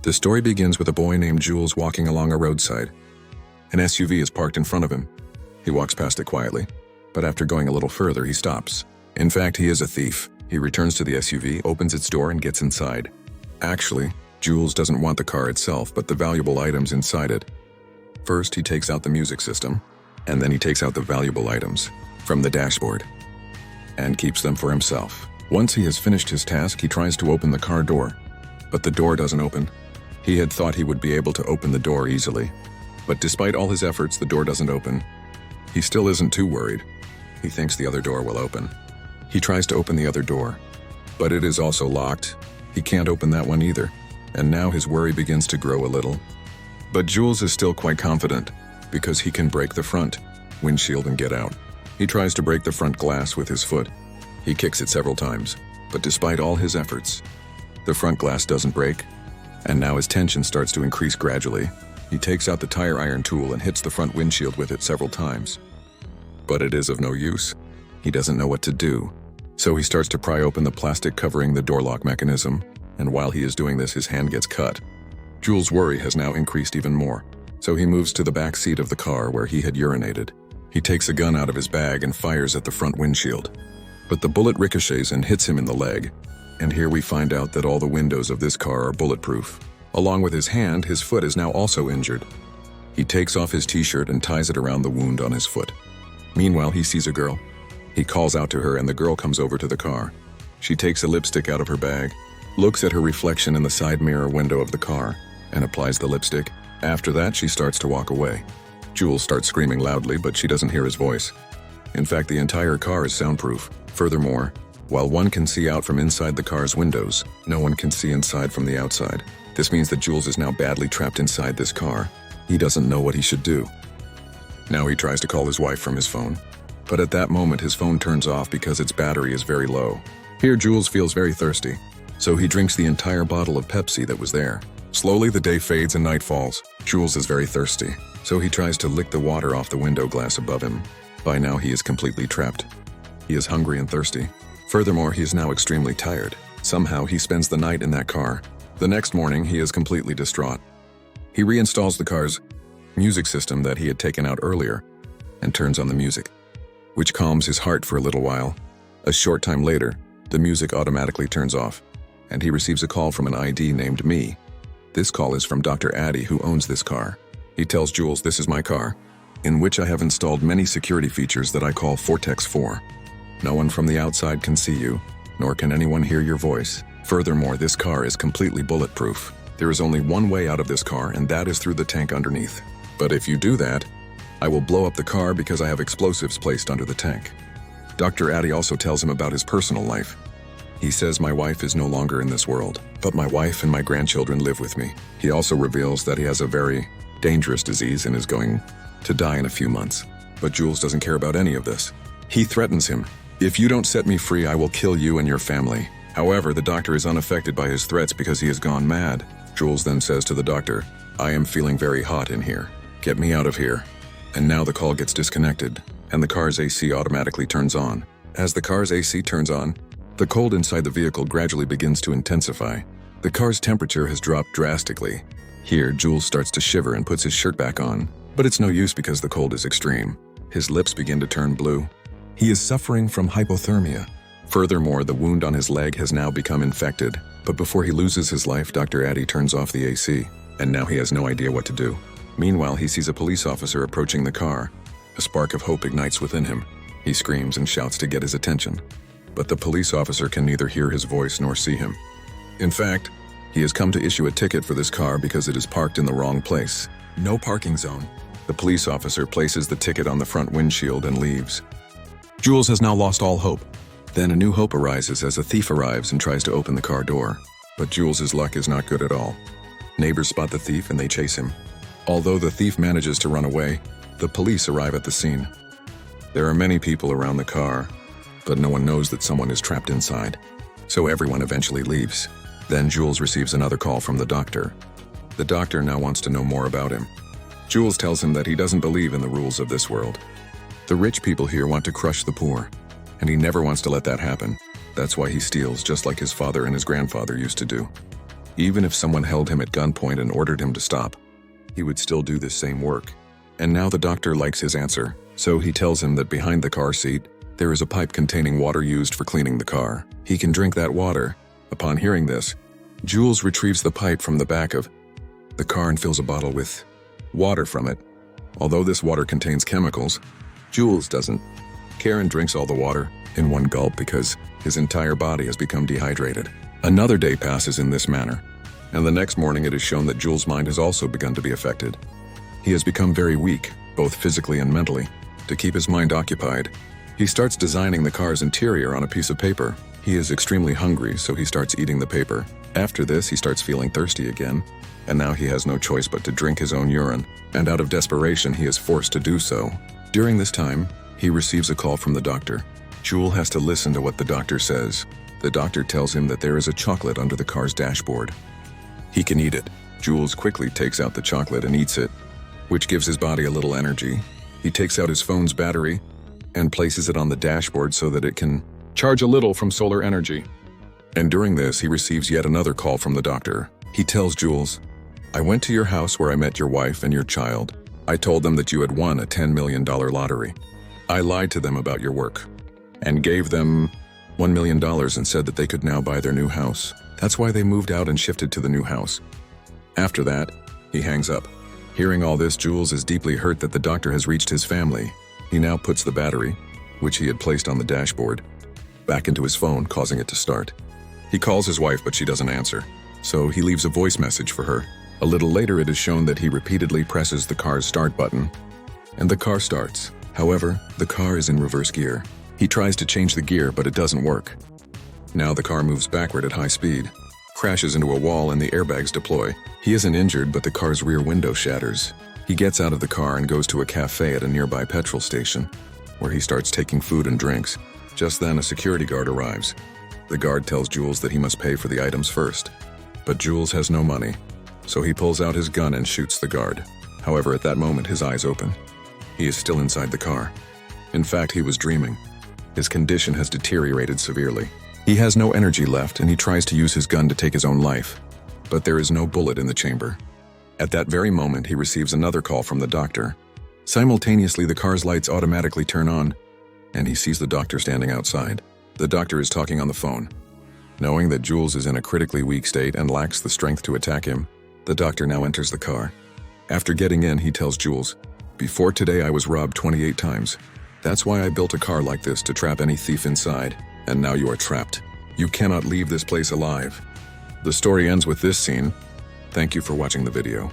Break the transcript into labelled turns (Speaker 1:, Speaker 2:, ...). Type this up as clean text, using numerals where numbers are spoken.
Speaker 1: The story begins with a boy named Jules walking along a roadside. An SUV is parked in front of him. He walks past it quietly, but after going a little further, he stops. In fact, he is a thief. He returns to the SUV, opens its door, and gets inside. Actually, Jules doesn't want the car itself, but the valuable items inside it. First, he takes out the music system, and then he takes out the valuable items from the dashboard and keeps them for himself. Once he has finished his task, he tries to open the car door, but the door doesn't open. He had thought he would be able to open the door easily, but despite all his efforts, the door doesn't open. He still isn't too worried. He thinks the other door will open. He tries to open the other door, but it is also locked. He can't open that one either, and now his worry begins to grow a little. But Jules is still quite confident, because he can break the front windshield and get out. He tries to break the front glass with his foot. He kicks it several times, but despite all his efforts, the front glass doesn't break, and now his tension starts to increase gradually. He takes out the tire iron tool and hits the front windshield with it several times. But it is of no use. He doesn't know what to do. So he starts to pry open the plastic covering the door lock mechanism, and while he is doing this, his hand gets cut. Jules' worry has now increased even more, so he moves to the back seat of the car where he had urinated. He takes a gun out of his bag and fires at the front windshield. But the bullet ricochets and hits him in the leg, and here we find out that all the windows of this car are bulletproof. Along with his hand, his foot is now also injured. He takes off his t-shirt and ties it around the wound on his foot. Meanwhile, he sees a girl. He calls out to her and the girl comes over to the car. She takes a lipstick out of her bag, looks at her reflection in the side mirror window of the car, and applies the lipstick. After that, she starts to walk away. Jules starts screaming loudly, but she doesn't hear his voice. In fact, the entire car is soundproof. Furthermore, while one can see out from inside the car's windows, no one can see inside from the outside. This means that Jules is now badly trapped inside this car. He doesn't know what he should do. Now he tries to call his wife from his phone, but at that moment his phone turns off because its battery is very low. Here Jules feels very thirsty, so he drinks the entire bottle of Pepsi that was there. Slowly the day fades and night falls. Jules is very thirsty, so he tries to lick the water off the window glass above him. By now he is completely trapped. He is hungry and thirsty. Furthermore, he is now extremely tired. Somehow he spends the night in that car. The next morning, he is completely distraught. He reinstalls the car's music system that he had taken out earlier and turns on the music, which calms his heart for a little while. A short time later, the music automatically turns off, and he receives a call from an ID named Me. This call is from Dr. Addy, who owns this car. He tells Jules, "This is my car, in which I have installed many security features that I call Vortex 4. No one from the outside can see you, nor can anyone hear your voice. Furthermore, this car is completely bulletproof. There is only one way out of this car, and that is through the tank underneath. But if you do that, I will blow up the car because I have explosives placed under the tank." Dr. Addy also tells him about his personal life. He says, "My wife is no longer in this world, but my wife and my grandchildren live with me." He also reveals that he has a very dangerous disease and is going to die in a few months. But Jules doesn't care about any of this. He threatens him, "If you don't set me free, I will kill you and your family." However, the doctor is unaffected by his threats because he has gone mad. Jules then says to the doctor, "I am feeling very hot in here. Get me out of here." And now the call gets disconnected, and the car's AC automatically turns on. As the car's AC turns on, the cold inside the vehicle gradually begins to intensify. The car's temperature has dropped drastically. Here, Jules starts to shiver and puts his shirt back on, but it's no use because the cold is extreme. His lips begin to turn blue. He is suffering from hypothermia. Furthermore, the wound on his leg has now become infected. But before he loses his life, Dr. Addy turns off the AC, and now he has no idea what to do. Meanwhile, he sees a police officer approaching the car. A spark of hope ignites within him. He screams and shouts to get his attention. But the police officer can neither hear his voice nor see him. In fact, he has come to issue a ticket for this car because it is parked in the wrong place. No parking zone. The police officer places the ticket on the front windshield and leaves. Jules has now lost all hope. Then a new hope arises as a thief arrives and tries to open the car door. But Jules's luck is not good at all. Neighbors spot the thief and they chase him. Although the thief manages to run away, the police arrive at the scene. There are many people around the car, but no one knows that someone is trapped inside. So everyone eventually leaves. Then Jules receives another call from the doctor. The doctor now wants to know more about him. Jules tells him that he doesn't believe in the rules of this world. The rich people here want to crush the poor, and he never wants to let that happen. That's why he steals, just like his father and his grandfather used to do. Even if someone held him at gunpoint and ordered him to stop, he would still do this same work. And now the doctor likes his answer, so he tells him that behind the car seat, there is a pipe containing water used for cleaning the car. He can drink that water. Upon hearing this, Jules retrieves the pipe from the back of the car and fills a bottle with water from it. Although this water contains chemicals, Jules doesn't care and drinks all the water in one gulp because his entire body has become dehydrated. Another day passes in this manner, and the next morning it is shown that Jules' mind has also begun to be affected. He has become very weak, both physically and mentally. To keep his mind occupied, he starts designing the car's interior on a piece of paper. He is extremely hungry, so he starts eating the paper. After this, he starts feeling thirsty again, and now he has no choice but to drink his own urine, and out of desperation, he is forced to do so. During this time, he receives a call from the doctor. Jules has to listen to what the doctor says. The doctor tells him that there is a chocolate under the car's dashboard. He can eat it. Jules quickly takes out the chocolate and eats it, which gives his body a little energy. He takes out his phone's battery and places it on the dashboard so that it can charge a little from solar energy. And during this, he receives yet another call from the doctor. He tells Jules, "I went to your house where I met your wife and your child. I told them that you had won a $10 million lottery. I lied to them about your work and gave them $1 million and said that they could now buy their new house. That's why they moved out and shifted to the new house." After that, he hangs up. Hearing all this, Jules is deeply hurt that the doctor has reached his family. He now puts the battery, which he had placed on the dashboard, back into his phone, causing it to start. He calls his wife, but she doesn't answer, so he leaves a voice message for her. A little later, it is shown that he repeatedly presses the car's start button, and the car starts. However, the car is in reverse gear. He tries to change the gear, but it doesn't work. Now the car moves backward at high speed, crashes into a wall, and the airbags deploy. He isn't injured, but the car's rear window shatters. He gets out of the car and goes to a cafe at a nearby petrol station, where he starts taking food and drinks. Just then, a security guard arrives. The guard tells Jules that he must pay for the items first, but Jules has no money, so he pulls out his gun and shoots the guard. However, at that moment, his eyes open. He is still inside the car. In fact, he was dreaming. His condition has deteriorated severely. He has no energy left, and he tries to use his gun to take his own life, but there is no bullet in the chamber. At that very moment, he receives another call from the doctor. Simultaneously, the car's lights automatically turn on, and he sees the doctor standing outside. The doctor is talking on the phone. Knowing that Jules is in a critically weak state and lacks the strength to attack him, the doctor now enters the car. After getting in, he tells Jules, "Before today, I was robbed 28 times. That's why I built a car like this to trap any thief inside, and now you are trapped. You cannot leave this place alive." The story ends with this scene. Thank you for watching the video.